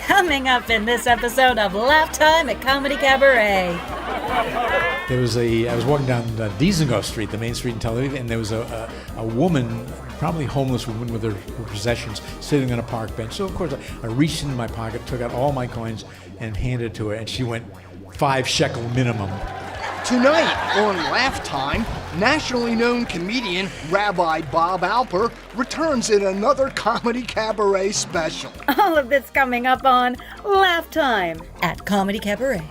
Coming up in this episode of Laugh Time at Comedy Cabaret. I was walking down Dizengoff Street, the main street in Tel Aviv, and there was a woman, probably a homeless woman with her possessions, sitting on a park bench. So, of course, I reached into my pocket, took out all my coins, and handed it to her, and she went 5 shekel minimum. Tonight on Laugh Time, nationally known comedian Rabbi Bob Alper returns in another Comedy Cabaret special. All of this coming up on Laugh Time at Comedy Cabaret.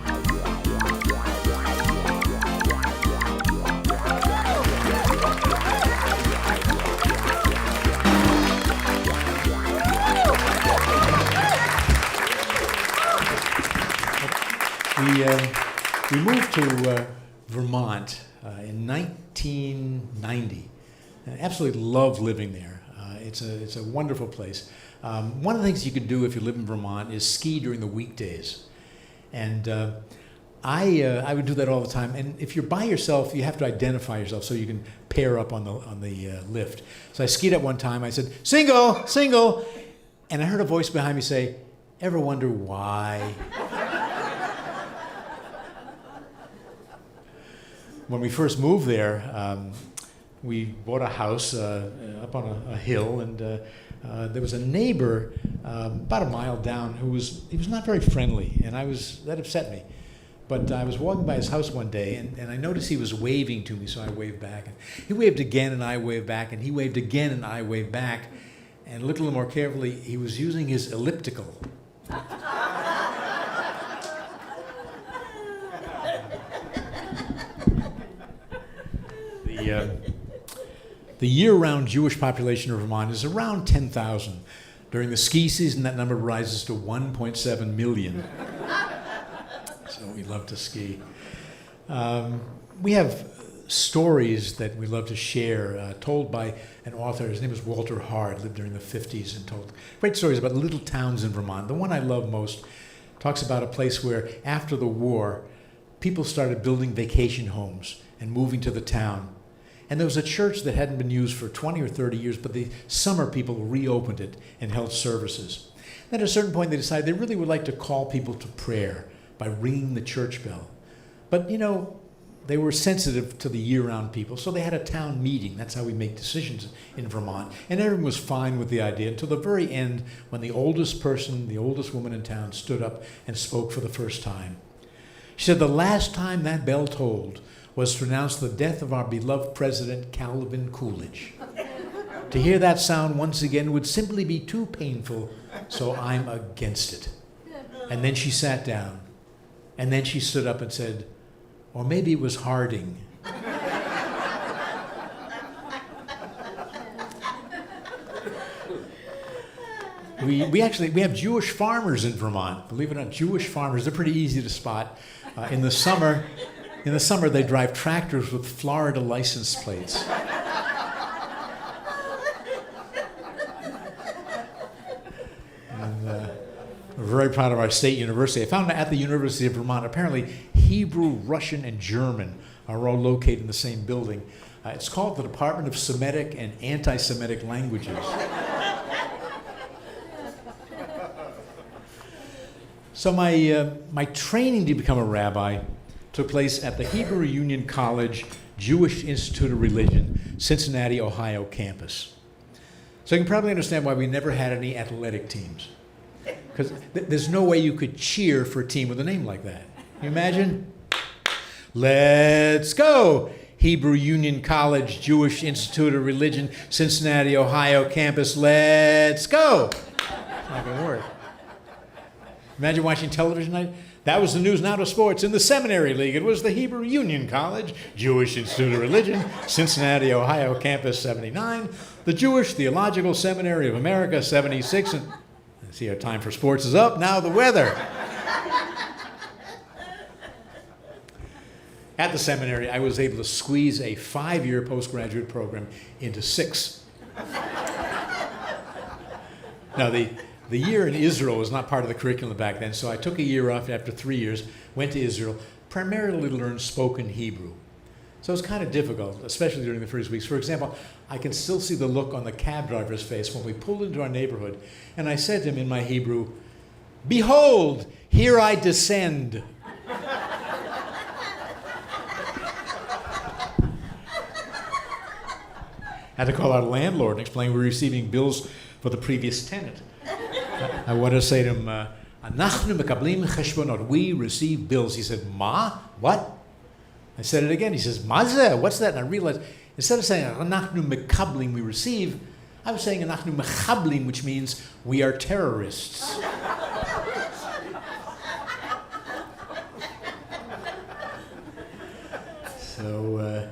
We moved to Vermont in 1990. I absolutely love living there. It's a wonderful place. One of the things you can do if you live in Vermont is ski during the weekdays. And I would do that all the time. And if you're by yourself, you have to identify yourself so you can pair up on the lift. So I skied up one time. I said, "Single, single." And I heard a voice behind me say, "Ever wonder why?" When we first moved there, we bought a house up on a hill, and there was a neighbor about a mile down he was not very friendly, and that upset me. But I was walking by his house one day, and I noticed he was waving to me, so I waved back. And he waved again, and I waved back, and he waved again, and I waved back. And looked a little more carefully, he was using his elliptical. The year-round Jewish population of Vermont is around 10,000. During the ski season, that number rises to 1.7 million. So we love to ski. We have stories that we love to share, told by an author. His name is Walter Hard, lived during the 50s and told great stories about little towns in Vermont. The one I love most talks about a place where, after the war, people started building vacation homes and moving to the town. And there was a church that hadn't been used for 20 or 30 years, but the summer people reopened it and held services. Then at a certain point they decided they really would like to call people to prayer by ringing the church bell. But, they were sensitive to the year-round people, so they had a town meeting. That's how we make decisions in Vermont. And everyone was fine with the idea until the very end, when the oldest woman in town stood up and spoke for the first time. She said the last time that bell tolled was to announce the death of our beloved president, Calvin Coolidge. To hear that sound once again would simply be too painful, so I'm against it. And then she sat down, and then she stood up and said, or maybe it was Harding. We have Jewish farmers in Vermont. Believe it or not, Jewish farmers. They're pretty easy to spot. In the summer, they drive tractors with Florida license plates. And we're very proud of our state university. I found at the University of Vermont, apparently Hebrew, Russian, and German are all located in the same building. It's called the Department of Semitic and Anti-Semitic Languages. So my training to become a rabbi took place at the Hebrew Union College Jewish Institute of Religion, Cincinnati, Ohio campus. So you can probably understand why we never had any athletic teams. Because there's no way you could cheer for a team with a name like that. Can you imagine? Let's go! Hebrew Union College Jewish Institute of Religion, Cincinnati, Ohio campus. Let's go! It's not going to work. Imagine watching television tonight. That was the news now to sports. In the Seminary League, it was the Hebrew Union College, Jewish Institute of Religion, Cincinnati, Ohio, Campus 79, the Jewish Theological Seminary of America 76, and see our time for sports is up. Now the weather. At the seminary, I was able to squeeze a 5-year postgraduate program into 6. Now, the year in Israel was not part of the curriculum back then, so I took a year off after 3 years, went to Israel, primarily to learn spoken Hebrew. So it was kind of difficult, especially during the first weeks. For example, I can still see the look on the cab driver's face when we pulled into our neighborhood, and I said to him in my Hebrew, Behold, here I descend. Had to call our landlord and explain we were receiving bills for the previous tenant. I wanted to say to him, "Anachnu mekablim cheshbonot." We receive bills. He said, "Ma? What?" I said it again. He says, "Mazeh? What's that?" And I realized instead of saying "Anachnu mekablim," we receive, I was saying "Anachnu mechablim," which means we are terrorists. So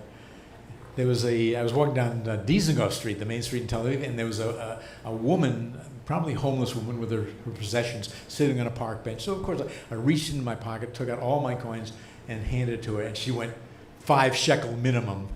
I was walking down Dizengoff Street, the main street in Tel Aviv, and there was a woman, probably homeless woman with her possessions, sitting on a park bench. So of course I reached into my pocket, took out all my coins, and handed it to her, and she went, 5 shekel minimum.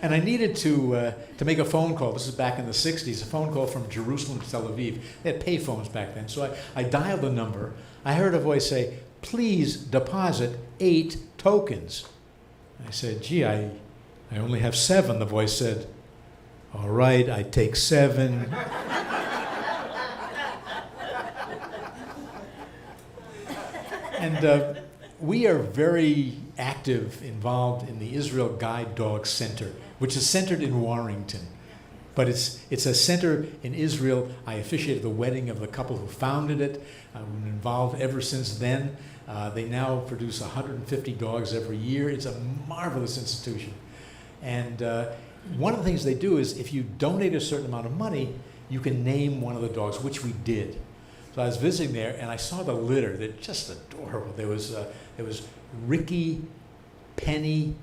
And I needed to make a phone call. This is back in the 60s, a phone call from Jerusalem to Tel Aviv. They had pay phones back then. So I dialed the number. I heard a voice say, "Please deposit 8 tokens." I said, "Gee, I only have 7. The voice said, "All right, I take 7. And we are very active, involved in the Israel Guide Dog Center, which is centered in Warrington. But it's a center in Israel. I officiated the wedding of the couple who founded it. I've been involved ever since then. They now produce 150 dogs every year. It's a marvelous institution. And one of the things they do is if you donate a certain amount of money, you can name one of the dogs, which we did. So I was visiting there, and I saw the litter. They're just adorable. There was Ricky, Penny,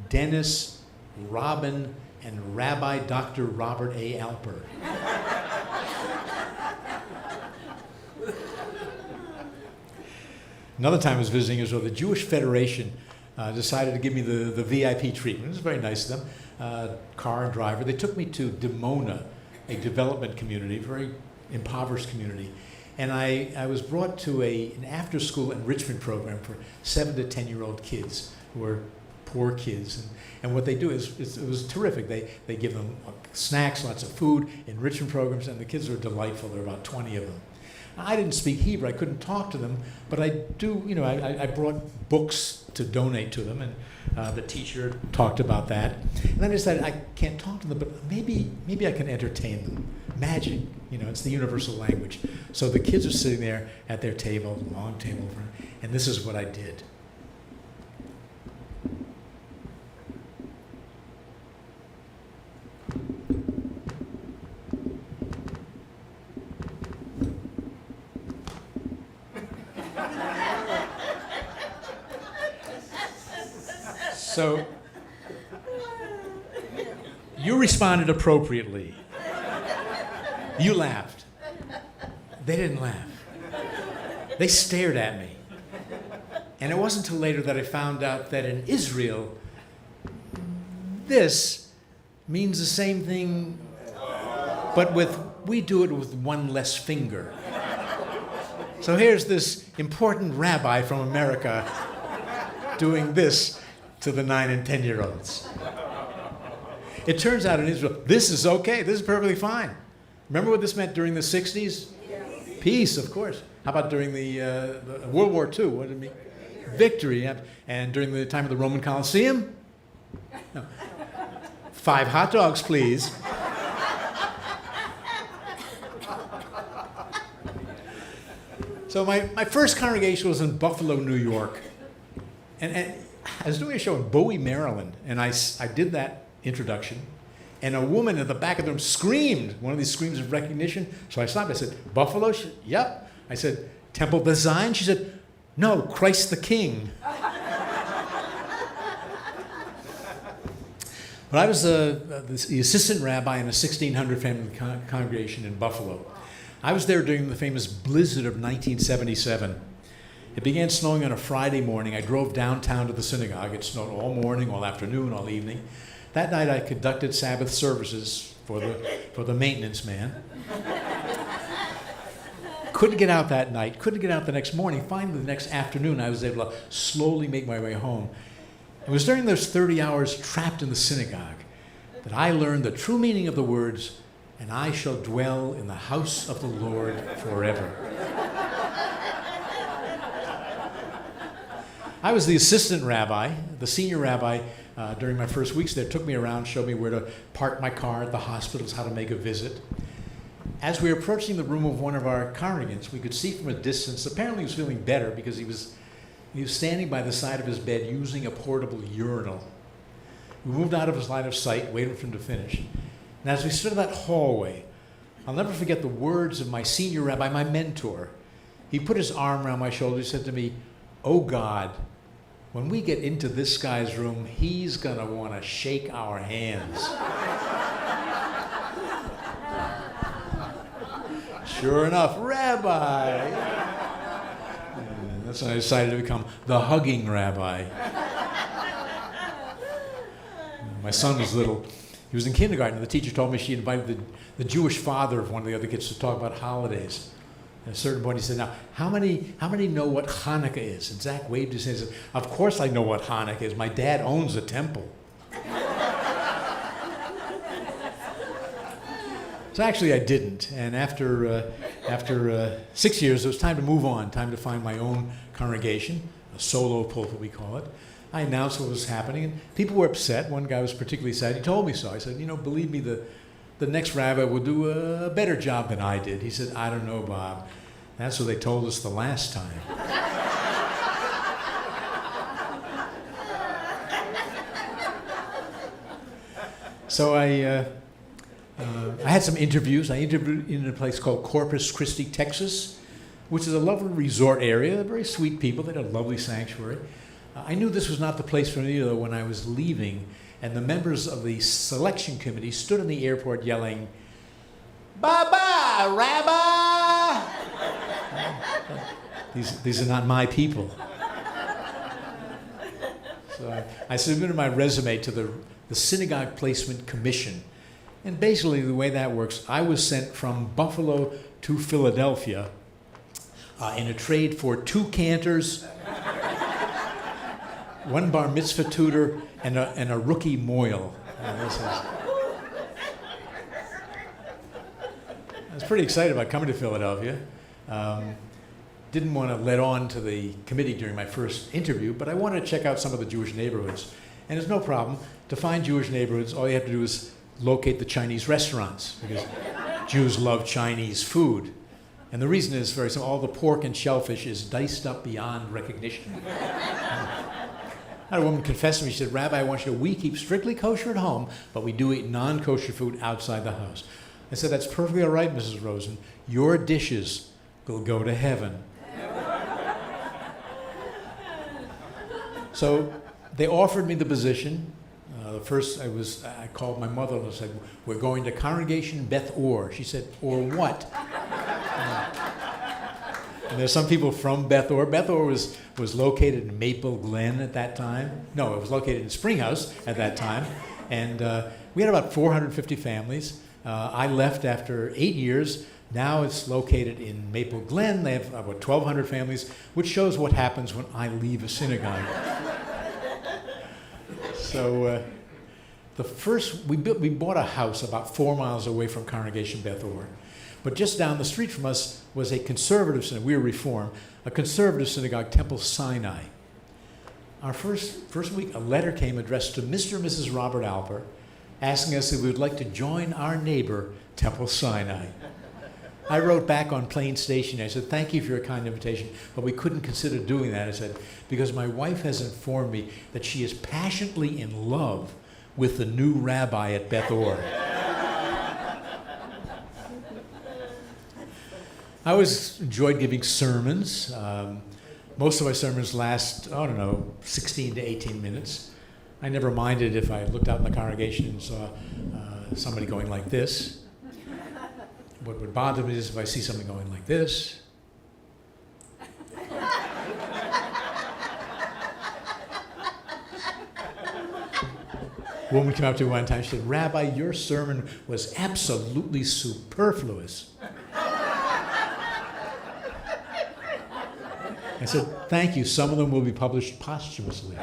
Dennis, Robin, and Rabbi Dr. Robert A. Alper. Another time I was visiting Israel, the Jewish Federation decided to give me the VIP treatment. It was very nice of them, car and driver. They took me to Dimona, a development community, a very impoverished community. And I was brought to an after-school enrichment program for 7 to 10-year-old kids who are poor kids. And what they do is, it was terrific. They give them snacks, lots of food, enrichment programs, and the kids are delightful. There are about 20 of them. I didn't speak Hebrew. I couldn't talk to them, but I do, I brought books to donate to them, and the teacher talked about that. And then I decided I can't talk to them, but maybe I can entertain them. Magic, it's the universal language. So the kids are sitting there at their table, long table, and this is what I did. So you responded appropriately. You laughed. They didn't laugh. They stared at me. And it wasn't until later that I found out that in Israel, this means the same thing, but we do it with one less finger. So here's this important rabbi from America doing this to the 9 and 10-year-olds. It turns out in Israel, this is okay. This is perfectly fine. Remember what this meant during the 60s? Yes. Peace, of course. How about during the World War II? What did it mean? Victory. And during the time of the Roman Colosseum? No. 5 hot dogs, please. So my first congregation was in Buffalo, New York. And I was doing a show in Bowie, Maryland, and I did that introduction, and a woman at the back of the room screamed, one of these screams of recognition. So I stopped. I said, "Buffalo?" She said, "Yep." I said, "Temple design?" She said, "No, Christ the King." But I was the assistant rabbi in a 1,600 family congregation in Buffalo. I was there during the famous blizzard of 1977. It began snowing on a Friday morning. I drove downtown to the synagogue. It snowed all morning, all afternoon, all evening. That night I conducted Sabbath services for the maintenance man. Couldn't get out that night, couldn't get out the next morning. Finally, the next afternoon, I was able to slowly make my way home. It was during those 30 hours trapped in the synagogue that I learned the true meaning of the words, and I shall dwell in the house of the Lord forever. I was the assistant rabbi. The senior rabbi, during my first weeks there, took me around, showed me where to park my car at the hospitals, how to make a visit. As we were approaching the room of one of our congregants, we could see from a distance, apparently he was feeling better because he was standing by the side of his bed using a portable urinal. We moved out of his line of sight, waiting for him to finish. And as we stood in that hallway, I'll never forget the words of my senior rabbi, my mentor. He put his arm around my shoulder and said to me, "Oh God, when we get into this guy's room, he's going to want to shake our hands." Sure enough, Rabbi. And that's when I decided to become the hugging rabbi. My son was little. He was in kindergarten, and the teacher told me she invited the Jewish father of one of the other kids to talk about holidays. At a certain point, he said, "Now, how many know what Hanukkah is?" And Zach waved his hand and said, "Of course I know what Hanukkah is. My dad owns a temple." So actually, I didn't. And after 6 years, it was time to move on, time to find my own congregation, a solo pulpit, we call it. I announced what was happening, and people were upset. One guy was particularly sad. He told me so. I said, "Believe me, the next rabbi will do a better job than I did." He said, "I don't know, Bob. That's what they told us the last time." So I had some interviews. I interviewed in a place called Corpus Christi, Texas, which is a lovely resort area. They're very sweet people. They had a lovely sanctuary. I knew this was not the place for me, though, when I was leaving, and the members of the selection committee stood in the airport yelling, "Bye-bye, Rabbi!" These are not my people. So I submitted my resume to the Synagogue Placement Commission. And basically the way that works, I was sent from Buffalo to Philadelphia in a trade for 2 cantors, 1 bar mitzvah tutor, and a rookie moil. I was pretty excited about coming to Philadelphia. Didn't want to let on to the committee during my first interview, but I wanted to check out some of the Jewish neighborhoods. And there's no problem. To find Jewish neighborhoods, all you have to do is locate the Chinese restaurants, because Jews love Chinese food. And the reason is very simple. All the pork and shellfish is diced up beyond recognition. I had a woman confess to me. She said, "Rabbi, I want you to, we keep strictly kosher at home, but we do eat non-kosher food outside the house." I said, "That's perfectly all right, Mrs. Rosen. Your dishes will go to heaven." So they offered me the position. First, I called my mother and I said, "We're going to Congregation Beth Or." She said, "Or what?" And there's some people from Beth Or. Beth Or was located in Maple Glen at that time. No, it was located in Springhouse at that time. And we had about 450 families. I left after 8 years. Now it's located in Maple Glen. They have about 1,200 families, which shows what happens when I leave a synagogue. So we bought a house about 4 miles away from Congregation Beth Or. But just down the street from us was a conservative synagogue. We were Reform, a conservative synagogue, Temple Sinai. Our first week, a letter came addressed to Mr. and Mrs. Robert Alper, asking us if we would like to join our neighbor, Temple Sinai. I wrote back on plain stationery. I said, "Thank you for your kind invitation, but we couldn't consider doing that." I said, "Because my wife has informed me that she is passionately in love with the new rabbi at Beth Or." I always enjoyed giving sermons. Most of my sermons last, 16 to 18 minutes. I never minded if I looked out in the congregation and saw somebody going like this. What would bother me is if I see something going like this. A woman came up to me one time. She said, "Rabbi, your sermon was absolutely superfluous." I said, "Thank you. Some of them will be published posthumously."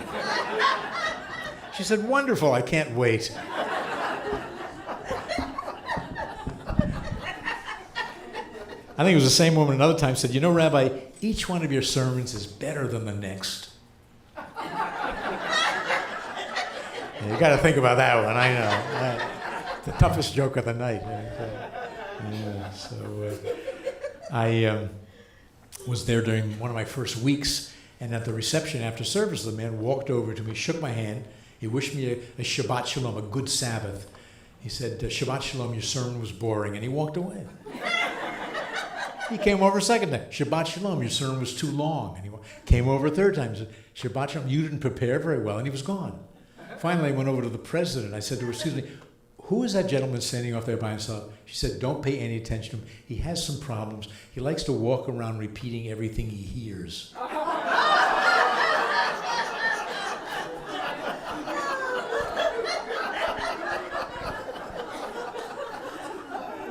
She said, "Wonderful. I can't wait." I think it was the same woman another time said, Rabbi, each one of your sermons is better than the next. Yeah, you got to think about that one, I know. The toughest joke of the night. I was there during one of my first weeks, and at the reception after service, the man walked over to me, shook my hand. He wished me a Shabbat Shalom, a good Sabbath. He said, Shabbat Shalom, your sermon was boring, and he walked away. He came over a second time. Shabbat Shalom, your sermon was too long. And he came over a third time. He said, Shabbat Shalom, you didn't prepare very well, and he was gone. Finally, I went over to the president. I said to her, excuse me, who is that gentleman standing off there by himself? She said, don't pay any attention to him. He has some problems. He likes to walk around repeating everything he hears.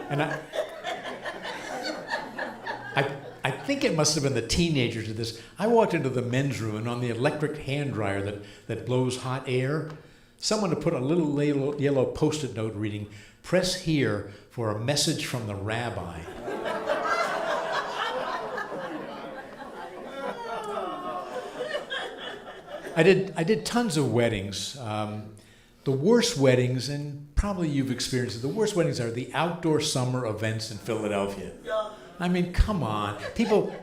And I think it must have been the teenagers did this. I walked into the men's room, and on the electric hand dryer that blows hot air, someone had put a little yellow Post-it note reading, "Press here for a message from the rabbi." I did tons of weddings. The worst weddings, and probably you've experienced it, the worst weddings are the outdoor summer events in Philadelphia. I mean, come on. People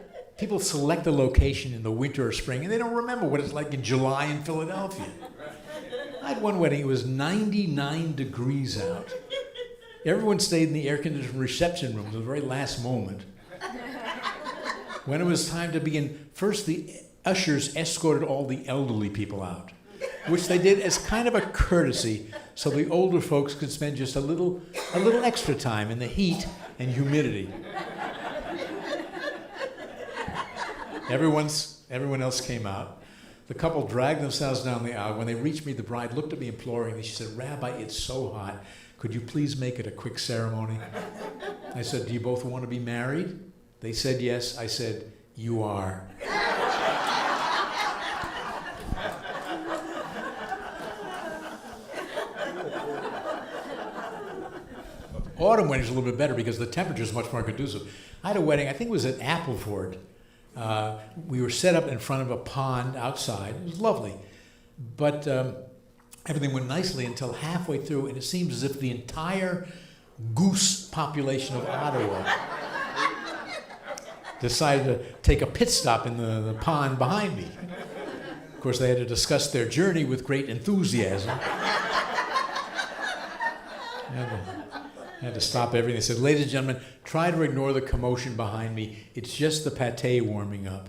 select the location in the winter or spring, and they don't remember what it's like in July in Philadelphia. I had one wedding, it was 99 degrees out. Everyone stayed in the air-conditioned reception room at the very last moment. When it was time to begin, first the ushers escorted all the elderly people out, which they did as kind of a courtesy so the older folks could spend just a little extra time in the heat and humidity. Everyone else came out. The couple dragged themselves down the aisle. When they reached me, the bride looked at me imploringly. She said, "Rabbi, it's so hot. Could you please make it a quick ceremony?" I said, "Do you both want to be married?" They said yes. I said, "You are." Autumn weddings are a little bit better because the temperature is much more conducive. I had a wedding, I think it was at Appleford. We were set up in front of a pond outside. It was lovely. But everything went nicely until halfway through, and it seems as if the entire goose population of Ottawa decided to take a pit stop in the pond behind me. Of course, they had to discuss their journey with great enthusiasm. I had to stop everything. They said, "Ladies and gentlemen, try to ignore the commotion behind me. It's just the pâté warming up."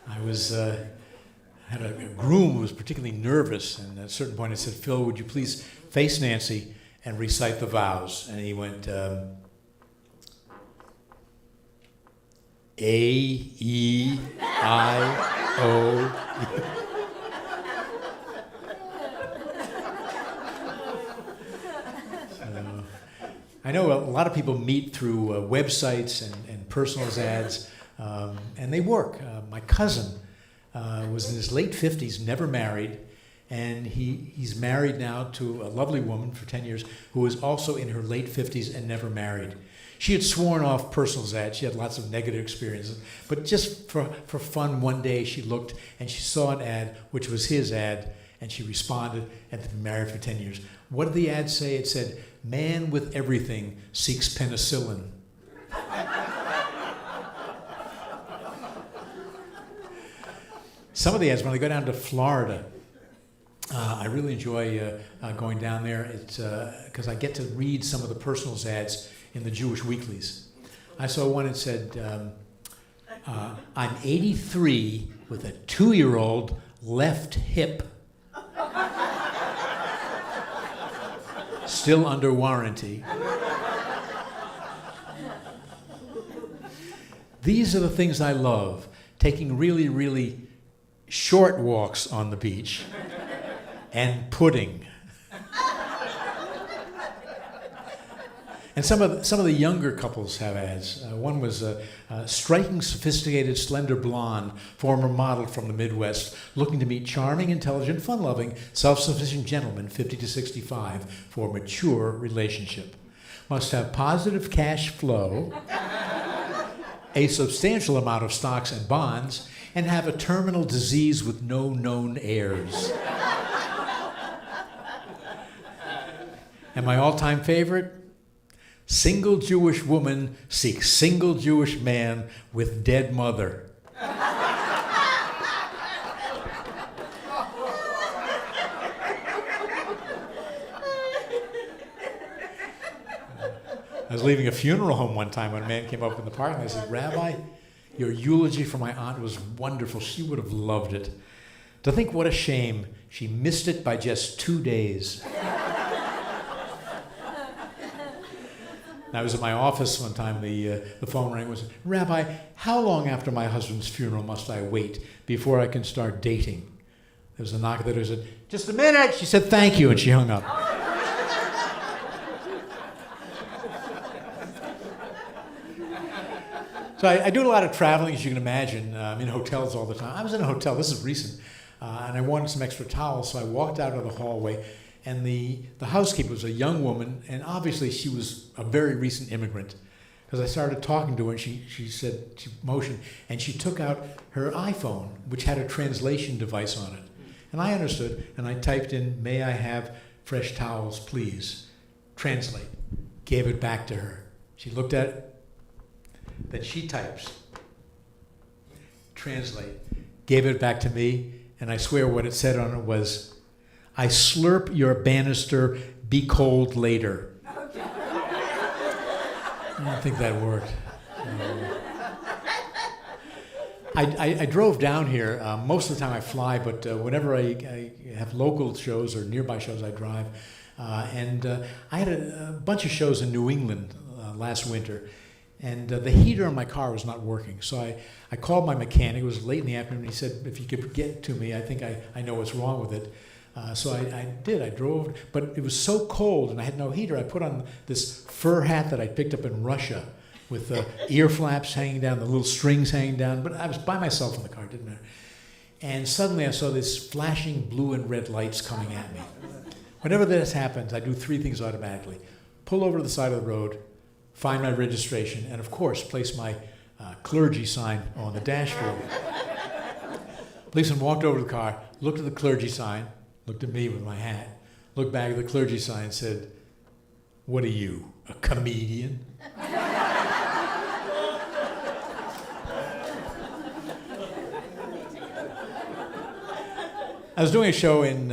I had a groom who was particularly nervous, and at a certain point I said, "Phil, would you please face Nancy and recite the vows?" And he went, A-E-I-O. I know a lot of people meet through websites and personal ads, and they work. My cousin was in his late 50s, never married, and he's married now to a lovely woman for 10 years who is also in her late 50s and never married. She had sworn off personal ads. She had lots of negative experiences. But just for fun, one day she looked and she saw an ad, which was his ad, and she responded, and they've been married for 10 years. What did the ad say? It said, "Man with everything seeks penicillin." Some of the ads, when I go down to Florida, I really enjoy going down there. It's because I get to read some of the personal ads in the Jewish weeklies. I saw one that said, "I'm 83 with a 2-year-old left hip. Still under warranty." These are the things I love. Taking really, really short walks on the beach and pudding. And some of the younger couples have ads. One was a striking, sophisticated, slender blonde, former model from the Midwest, looking to meet charming, intelligent, fun-loving, self-sufficient gentleman, 50 to 65, for a mature relationship. Must have positive cash flow, a substantial amount of stocks and bonds, and have a terminal disease with no known heirs. And my all-time favorite? Single Jewish woman seeks single Jewish man with dead mother. I was leaving a funeral home one time when a man came up in the parking lot and I said, "Rabbi, your eulogy for my aunt was wonderful. She would have loved it. To think what a shame she missed it by just 2 days." I was at my office one time, the phone rang, was, "Rabbi, how long after my husband's funeral must I wait before I can start dating?" There was a knock at the door. I said, "Just a minute." She said, "Thank you," and she hung up. So I do a lot of traveling, as you can imagine. I'm in hotels all the time. I was in a hotel, this is recent, and I wanted some extra towels, so I walked out of the hallway, and the housekeeper was a young woman, and obviously she was a very recent immigrant, because I started talking to her, and she said, she motioned, and she took out her iPhone, which had a translation device on it. And I understood, and I typed in, "May I have fresh towels, please?" Translate. Gave it back to her. She looked at it. Then she types, translate, gave it back to me, and I swear what it said on it was, "I slurp your banister, be cold later." I don't think that worked. I drove down here. Most of the time I fly, but whenever I have local shows or nearby shows, I drive. And I had a bunch of shows in New England last winter. And the heater on my car was not working. So I called my mechanic. It was late in the afternoon. He said, "If you could get to me, I think I know what's wrong with it." So I did. I drove. But it was so cold and I had no heater. I put on this fur hat that I picked up in Russia with the ear flaps hanging down, the little strings hanging down. But I was by myself in the car. It didn't matter. And suddenly I saw these flashing blue and red lights coming at me. Whenever this happens, I do 3 things automatically. Pull over to the side of the road, find my registration, and of course, place my clergy sign on the dashboard. Policeman walked over to the car, looked at the clergy sign, looked at me with my hat, looked back at the clergy sign and said, "What are you, a comedian?" I was doing a show in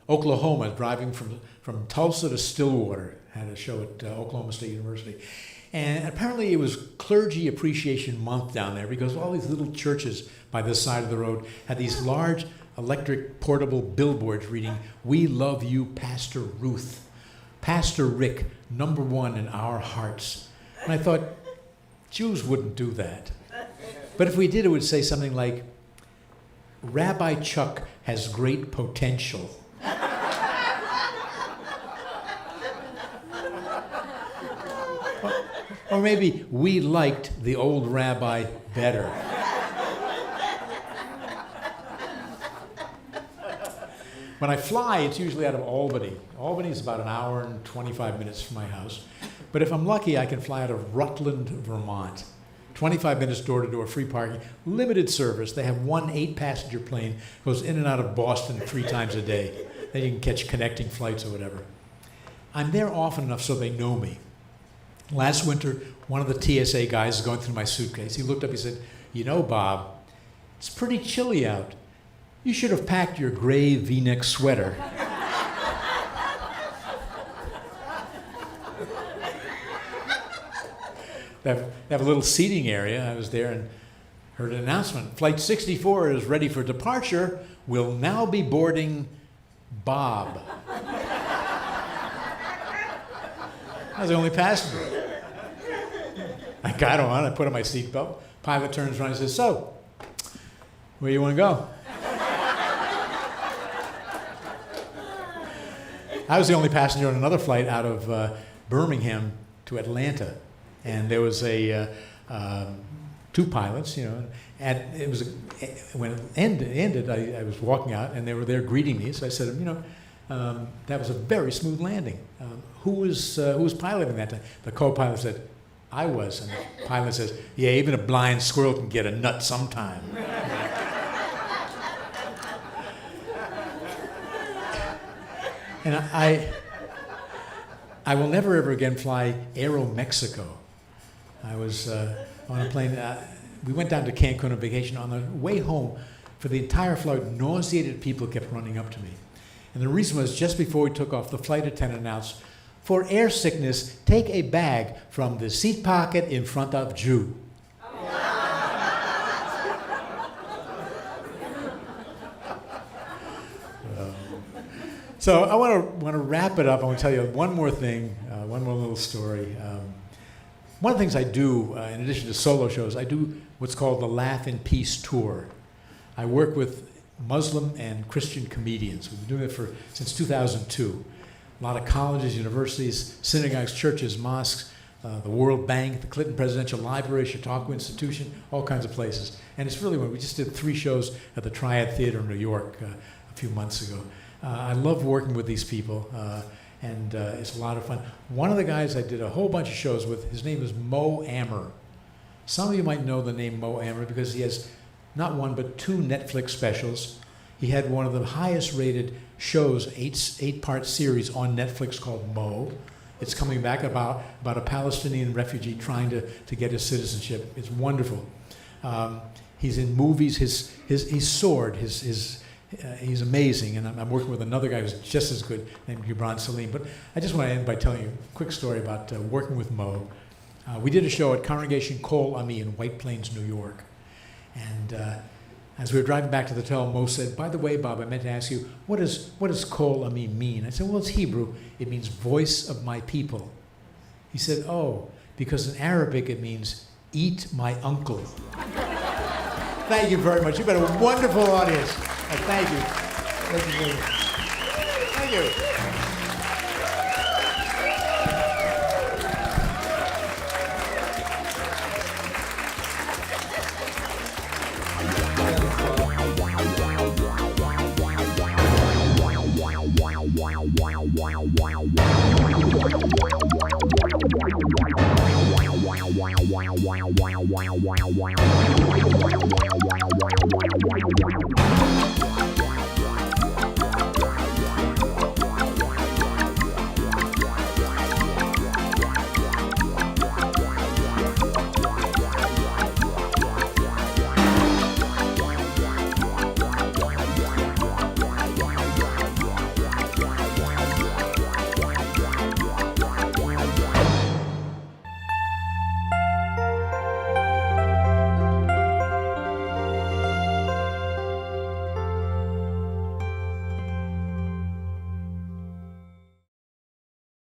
Oklahoma, driving from Tulsa to Stillwater. Had a show at Oklahoma State University. And apparently it was Clergy Appreciation Month down there because all these little churches by this side of the road had these large electric portable billboards reading, "We love you, Pastor Ruth. Pastor Rick, #1 in our hearts." And I thought, Jews wouldn't do that. But if we did, it would say something like, "Rabbi Chuck has great potential." Or maybe, "We liked the old rabbi better." When I fly, it's usually out of Albany. Albany is about an hour and 25 minutes from my house. But if I'm lucky, I can fly out of Rutland, Vermont. 25 minutes door-to-door, free parking, limited service. They have one 8-passenger plane, goes in and out of Boston 3 times a day. Then you can catch connecting flights or whatever. I'm there often enough so they know me. Last winter, one of the TSA guys is going through my suitcase. He looked up, he said, "You know, Bob, it's pretty chilly out. You should have packed your gray V-neck sweater." They have a little seating area. I was there and heard an announcement. "Flight 64 is ready for departure. We'll now be boarding Bob." I was the only passenger. I got on, I put on my seatbelt. Pilot turns around and says, "So, where you want to go?" I was the only passenger on another flight out of Birmingham to Atlanta, and there was two pilots, and it was when it ended. I was walking out, and they were there greeting me. So I said, that was a very smooth landing. Who was piloting that time? The co-pilot said, I was, and the pilot says, yeah, even a blind squirrel can get a nut sometime. And I will never ever again fly Aero Mexico. I was on a plane. We went down to Cancun on vacation. On the way home, for the entire flight, nauseated people kept running up to me. And the reason was just before we took off, the flight attendant announced, for air sickness, take a bag from the seat pocket in front of Jew. So I want to wrap it up. I want to tell you one more thing, one more little story. One of the things I do, in addition to solo shows, I do what's called the Laugh in Peace Tour. I work with Muslim and Christian comedians. We've been doing it since 2002. A lot of colleges, universities, synagogues, churches, mosques, the World Bank, the Clinton Presidential Library, Chautauqua Institution, all kinds of places. And it's really we just did 3 shows at the Triad Theater in New York a few months ago. I love working with these people, and it's a lot of fun. One of the guys I did a whole bunch of shows with, his name is Mo Amer. Some of you might know the name Mo Amer because he has not 1 but 2 Netflix specials. He had one of the highest rated shows, 8-part series on Netflix called Mo. It's coming back about a Palestinian refugee trying to get his citizenship. It's wonderful. He's in movies. He's soared. He's amazing, and I'm working with another guy who's just as good, named Gibran Saleem. But I just want to end by telling you a quick story about working with Mo. We did a show at Congregation Kol Ami in White Plains, New York. And as we were driving back to the hotel, Mo said, by the way, Bob, I meant to ask you, what does Kol Ami mean? I said, well, it's Hebrew. It means voice of my people. He said, oh, because in Arabic it means eat my uncle. Thank you very much. You've been a wonderful audience. Thank you. Thank you. Thank you. Wow.